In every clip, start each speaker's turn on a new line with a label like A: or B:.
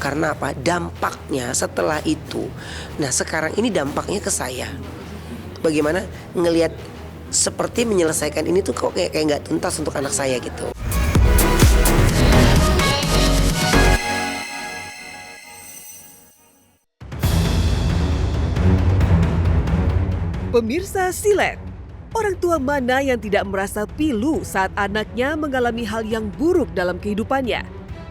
A: Karena apa? Dampaknya setelah itu. Nah sekarang ini dampaknya ke saya. Bagaimana ngelihat seperti menyelesaikan ini tuh kok kayak nggak tuntas untuk anak saya gitu.
B: Pemirsa Silet, orang tua mana yang tidak merasa pilu saat anaknya mengalami hal yang buruk dalam kehidupannya?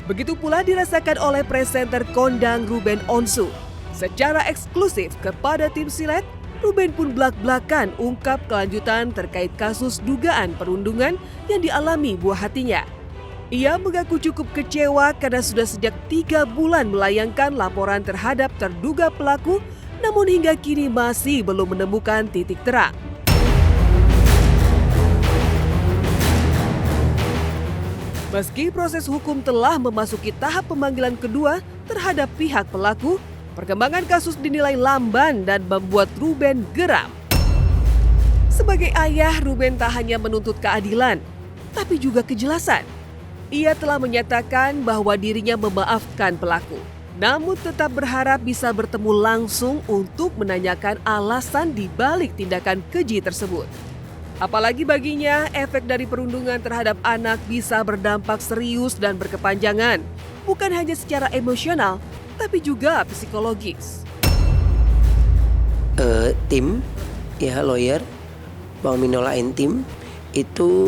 B: Begitu pula dirasakan oleh presenter kondang Ruben Onsu. Secara eksklusif kepada tim Silet, Ruben pun blak-blakan ungkap kelanjutan terkait kasus dugaan perundungan yang dialami buah hatinya. Ia mengaku cukup kecewa karena sudah sejak 3 bulan melayangkan laporan terhadap terduga pelaku, namun hingga kini masih belum menemukan titik terang. Meski proses hukum telah memasuki tahap pemanggilan kedua terhadap pihak pelaku, perkembangan kasus dinilai lamban dan membuat Ruben geram. Sebagai ayah, Ruben tak hanya menuntut keadilan, tapi juga kejelasan. Ia telah menyatakan bahwa dirinya memaafkan pelaku, namun tetap berharap bisa bertemu langsung untuk menanyakan alasan di balik tindakan keji tersebut. Apalagi baginya, efek dari perundungan terhadap anak bisa berdampak serius dan berkepanjangan, bukan hanya secara emosional, tapi juga psikologis.
A: Tim, ya lawyer, Bang Minolain tim, itu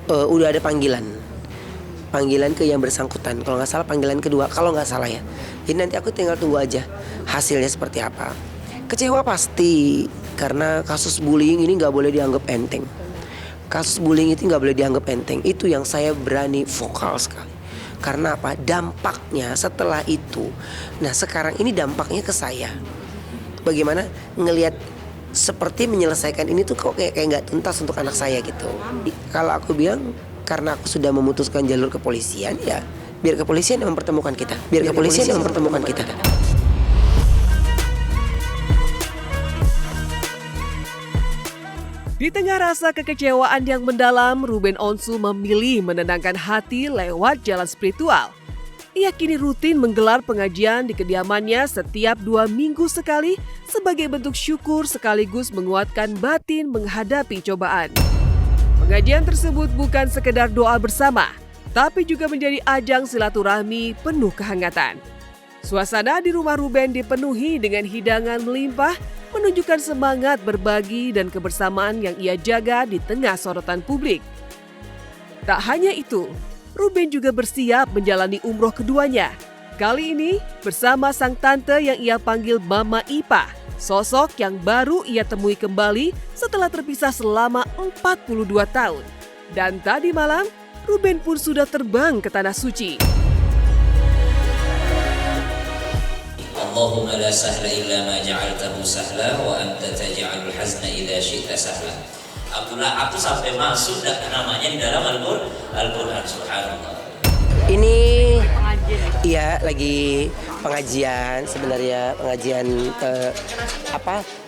A: udah ada panggilan ke yang bersangkutan. Kalau nggak salah panggilan kedua, kalau nggak salah ya. Jadi nanti aku tinggal tunggu aja hasilnya seperti apa. Kecewa pasti, karena kasus bullying ini nggak boleh dianggap enteng. Kasus bullying itu nggak boleh dianggap enteng. Itu yang saya berani vokal sekali. Karena apa? Dampaknya setelah itu. Nah sekarang ini dampaknya ke saya. Bagaimana ngelihat seperti menyelesaikan ini tuh kok kayak nggak tuntas untuk anak saya gitu. Kalau aku bilang karena aku sudah memutuskan jalur kepolisian, ya biar kepolisian yang mempertemukan kita.
B: Di tengah rasa kekecewaan yang mendalam, Ruben Onsu memilih menenangkan hati lewat jalan spiritual. Ia kini rutin menggelar pengajian di kediamannya setiap 2 minggu sekali sebagai bentuk syukur sekaligus menguatkan batin menghadapi cobaan. Pengajian tersebut bukan sekedar doa bersama, tapi juga menjadi ajang silaturahmi penuh kehangatan. Suasana di rumah Ruben dipenuhi dengan hidangan melimpah, menunjukkan semangat berbagi dan kebersamaan yang ia jaga di tengah sorotan publik. Tak hanya itu, Ruben juga bersiap menjalani umroh keduanya. Kali ini bersama sang tante yang ia panggil Mama Ipa, sosok yang baru ia temui kembali setelah terpisah selama 42 tahun. Dan tadi malam, Ruben pun sudah terbang ke Tanah Suci.
C: Allahumma la sahla illa ma ja'altahu sahla wa anta taj'alul hazna idza syi'ta sahla. Aku sampai masuk namanya di dalam Al-Qur'an, subhanallah.
A: Ini iya lagi pengajian sebenarnya,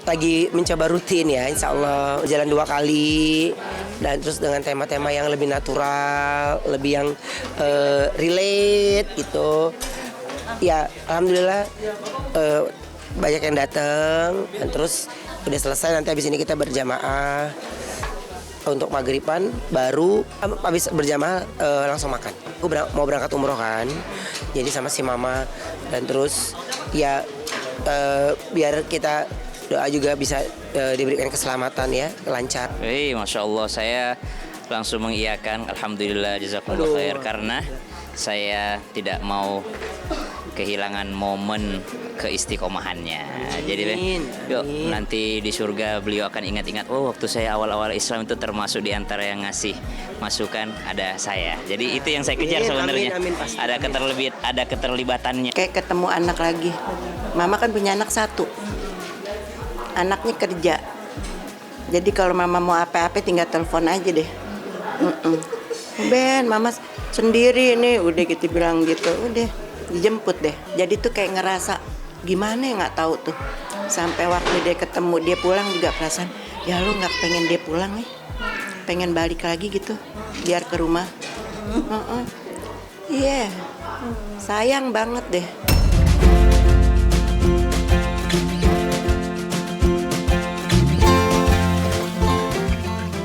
A: lagi mencoba rutin ya, insya Allah jalan 2 kali dan terus dengan tema-tema yang lebih natural, lebih yang relate gitu. Ya alhamdulillah banyak yang datang dan terus udah selesai, nanti habis ini kita berjamaah untuk maghriban, baru habis berjamaah langsung makan. Aku mau berangkat umroh kan, jadi sama si mama dan terus ya biar kita doa juga bisa diberikan keselamatan ya, lancar.
C: Masya Allah, saya langsung mengiyakan alhamdulillah jazakumullah khair, karena saya tidak mau kehilangan momen keistiqomahannya. Jadi yuk nanti di surga beliau akan ingat-ingat, oh waktu saya awal-awal Islam itu termasuk di antara yang ngasih masukan ada saya. Jadi itu yang saya kejar sebenarnya. Ada keterlibatannya.
D: Kayak ketemu anak lagi. Mama kan punya anak 1. Anaknya kerja. Jadi kalau mama mau apa-apa tinggal telepon aja deh. Ben, mama sendiri nih, udah gitu bilang gitu, udah dijemput deh. Jadi tuh kayak ngerasa gimana ya, nggak tahu tuh. Sampai waktu dia ketemu, dia pulang juga perasaan, ya lu nggak pengen dia pulang nih, pengen balik lagi gitu, biar ke rumah. Iya. Sayang banget deh.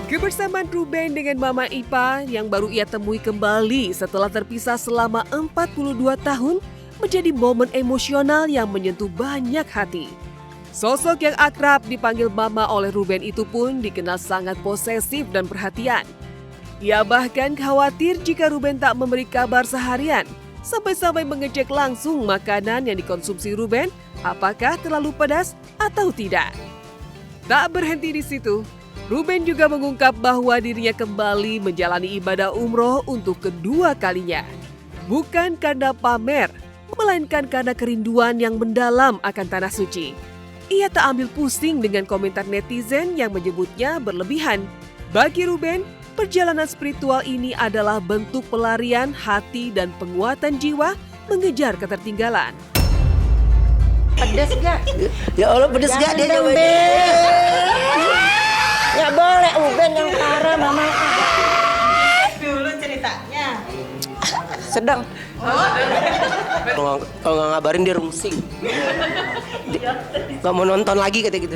B: Kebersamaan Ruben dengan Mama Ipa yang baru ia temui kembali setelah terpisah selama 42 tahun menjadi momen emosional yang menyentuh banyak hati. Sosok yang akrab dipanggil Mama oleh Ruben itu pun dikenal sangat posesif dan perhatian. Ia bahkan khawatir jika Ruben tak memberi kabar seharian, sampai-sampai mengecek langsung makanan yang dikonsumsi Ruben, apakah terlalu pedas atau tidak. Tak berhenti di situ, Ruben juga mengungkap bahwa dirinya kembali menjalani ibadah umroh untuk kedua kalinya. Bukan karena pamer, melainkan karena kerinduan yang mendalam akan tanah suci. Ia tak ambil pusing dengan komentar netizen yang menyebutnya berlebihan. Bagi Ruben, perjalanan spiritual ini adalah bentuk pelarian hati dan penguatan jiwa mengejar ketertinggalan.
D: Pedes gak?
A: Ya Allah, pedes gak dia
D: dong,
A: jawabannya?
D: Nggak boleh Uben yang parah, Mama.
E: Dulu ceritanya.
D: Sedang.
A: Kalau nggak ngabarin dia rungsing. Nggak mau nonton lagi kata gitu.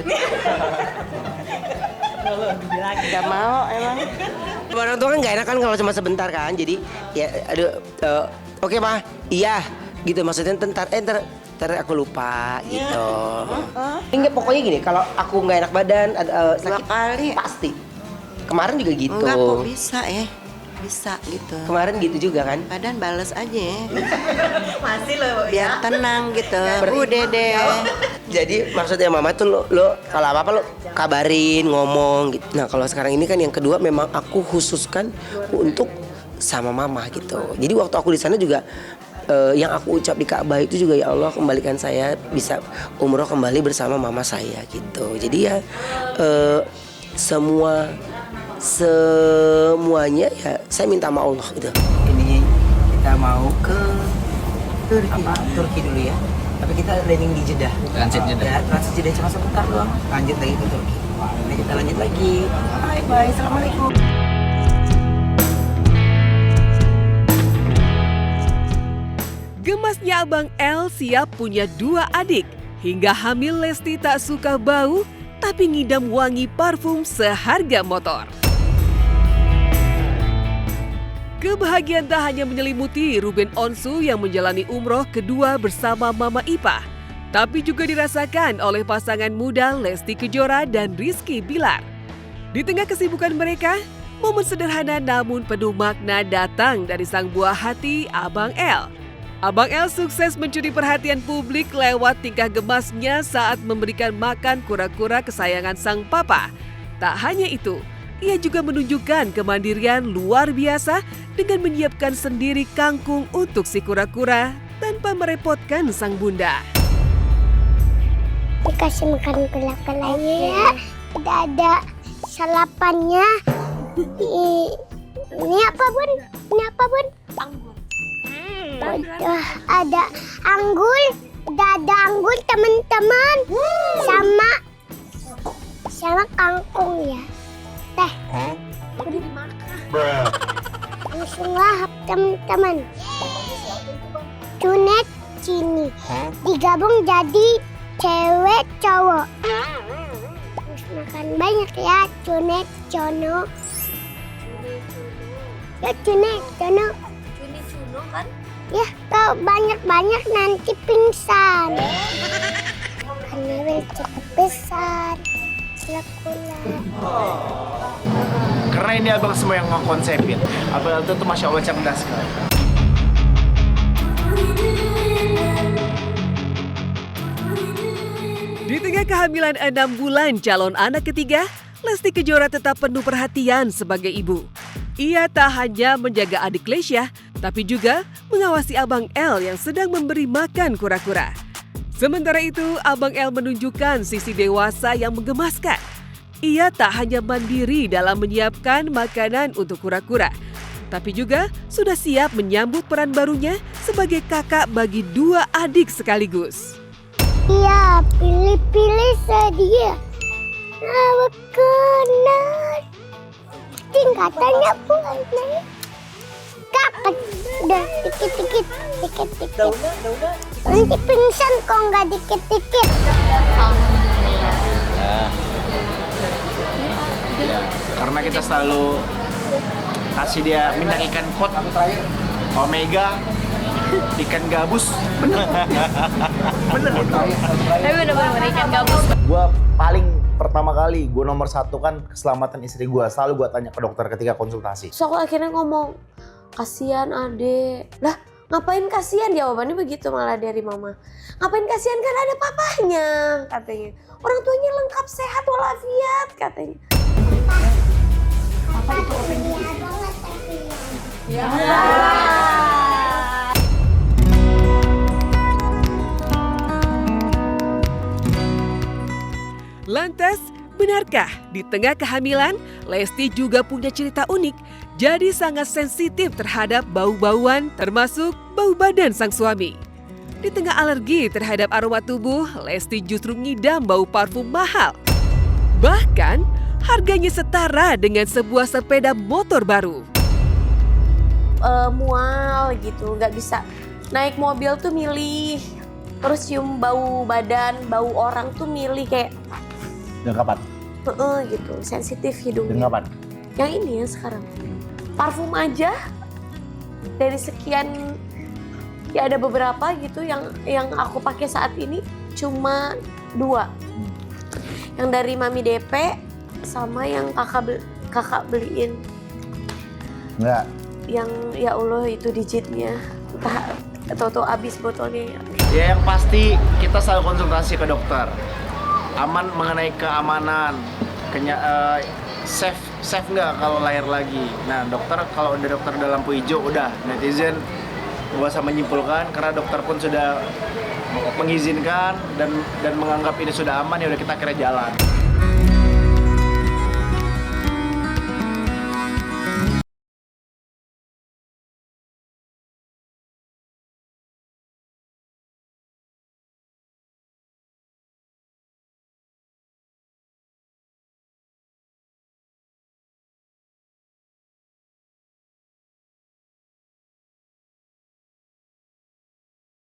D: Nggak mau emang.
A: Orang tua kan nggak enak kan kalau cuma sebentar kan. Jadi ya aduh oke mah iya gitu maksudnya ntar aku lupa gitu. Enggak pokoknya gini kalau aku nggak enak badan ada sakit
D: kali.
A: pasti. Kemarin juga gitu.
D: Enggak kok bisa ya. Bisa gitu.
A: Kemarin gitu juga kan.
D: Badan bales aja ya.
E: Masih loh
D: Biar
E: ya.
D: tenang gitu. Udah deh.
A: Jadi maksudnya mama tuh lo kalau apa-apa lo kabarin, ngomong gitu. Nah kalau sekarang ini kan yang kedua memang aku khususkan untuk sama mama gitu. Jadi waktu aku di sana juga yang aku ucap di Ka'bah itu juga ya Allah kembalikan saya bisa umroh kembali bersama mama saya gitu. Jadi ya semuanya ya saya minta sama Allah gitu. Ini kita mau ke Turki dulu ya. Tapi kita landing di Jeddah. Transit Jeddah. Ya, transit Jeddah cuma sebentar doang. Lanjut lagi ke Turki. Nah, kita lanjut lagi. Bye, assalamualaikum.
B: Gemasnya Abang L siap punya 2 adik. Hingga hamil Lesti tak suka bau, tapi ngidam wangi parfum seharga motor. Kebahagiaan tak hanya menyelimuti Ruben Onsu yang menjalani umroh kedua bersama Mama Ipa, tapi juga dirasakan oleh pasangan muda Lesti Kejora dan Rizky Bilar. Di tengah kesibukan mereka, momen sederhana namun penuh makna datang dari sang buah hati Abang L. Abang L sukses mencuri perhatian publik lewat tingkah gemasnya saat memberikan makan kura-kura kesayangan sang papa. Tak hanya itu, ia juga menunjukkan kemandirian luar biasa dengan menyiapkan sendiri kangkung untuk si kura-kura tanpa merepotkan sang bunda.
F: Dikasih makan kura-kuranya ya. Udah ada sarapannya. Ini apa bun? Ini apa bun? Ada anggur. Udah ada anggur teman-teman. Sama kangkung ya. Teh. Udah dimakan. Langsung lahap teman-teman. Cunet Cini. Digabung jadi cewek cowok. Terus makan banyak ya. Cunet Cono. Ya Cunet Cono.
E: Cunik Cuno kan?
F: Ya kalau banyak-banyak nanti pingsan. Karena will cepet besar. Kula-kula.
G: Karena ini abang semua yang ngekonsepin. Abang itu tuh Masya Allah cerdas sekali.
B: Di tengah kehamilan 6 bulan calon anak ketiga, Lesti Kejora tetap penuh perhatian sebagai ibu. Ia tak hanya menjaga adik Lesya, tapi juga mengawasi Abang L yang sedang memberi makan kura-kura. Sementara itu, Abang L menunjukkan sisi dewasa yang menggemaskan. Ia tak hanya mandiri dalam menyiapkan makanan untuk kura-kura, tapi juga sudah siap menyambut peran barunya sebagai kakak bagi 2 adik sekaligus.
F: Iya, pilih-pilih sedia. Bekenan. Tingkatannya pun. Kak, Udah dikit-dikit. Nanti pingsan kok nggak dikit-dikit.
G: Karena kita selalu kasih dia minyak ikan kod, omega, ikan gabus. Bener.
E: Tapi bener-bener ikan gabus.
H: Gue paling pertama kali, gue nomor 1 kan keselamatan istri gue. Selalu gue tanya ke dokter ketika konsultasi.
I: So aku akhirnya ngomong, kasihan adek. Lah ngapain kasihan? Jawabannya begitu malah dari mama. Ngapain kasihan, kan ada papanya katanya. Orang tuanya lengkap sehat walafiat katanya. Papa itu open ya.
B: Lantas, benarkah di tengah kehamilan, Lesti juga punya cerita unik, jadi sangat sensitif terhadap bau-bauan termasuk bau badan sang suami. Di tengah alergi terhadap aroma tubuh, Lesti justru ngidam bau parfum mahal. Bahkan, harganya setara dengan sebuah sepeda motor baru.
I: Mual gitu, nggak bisa naik mobil tuh milih. Terus cium bau badan, bau orang tuh milih kayak
H: Dan kapan?
I: gitu, sensitif
H: Dan
I: hidungnya.
H: kapan?
I: Yang ini ya sekarang. Parfum aja dari sekian, ya ada beberapa gitu yang aku pakai saat ini cuma 2. Yang dari Mami DP sama yang kakak beliin.
H: Enggak.
I: Yang ya Allah itu digitnya. Tahu-tahu habis botolnya.
G: Ya yang pasti kita selalu konsultasi ke dokter. Aman mengenai keamanan, safe nggak kalau lahir lagi. Nah dokter, kalau udah dokter udah lampu hijau, udah netizen nggak usah menyimpulkan karena dokter pun sudah mengizinkan dan menganggap ini sudah aman, ya udah kita kira jalan.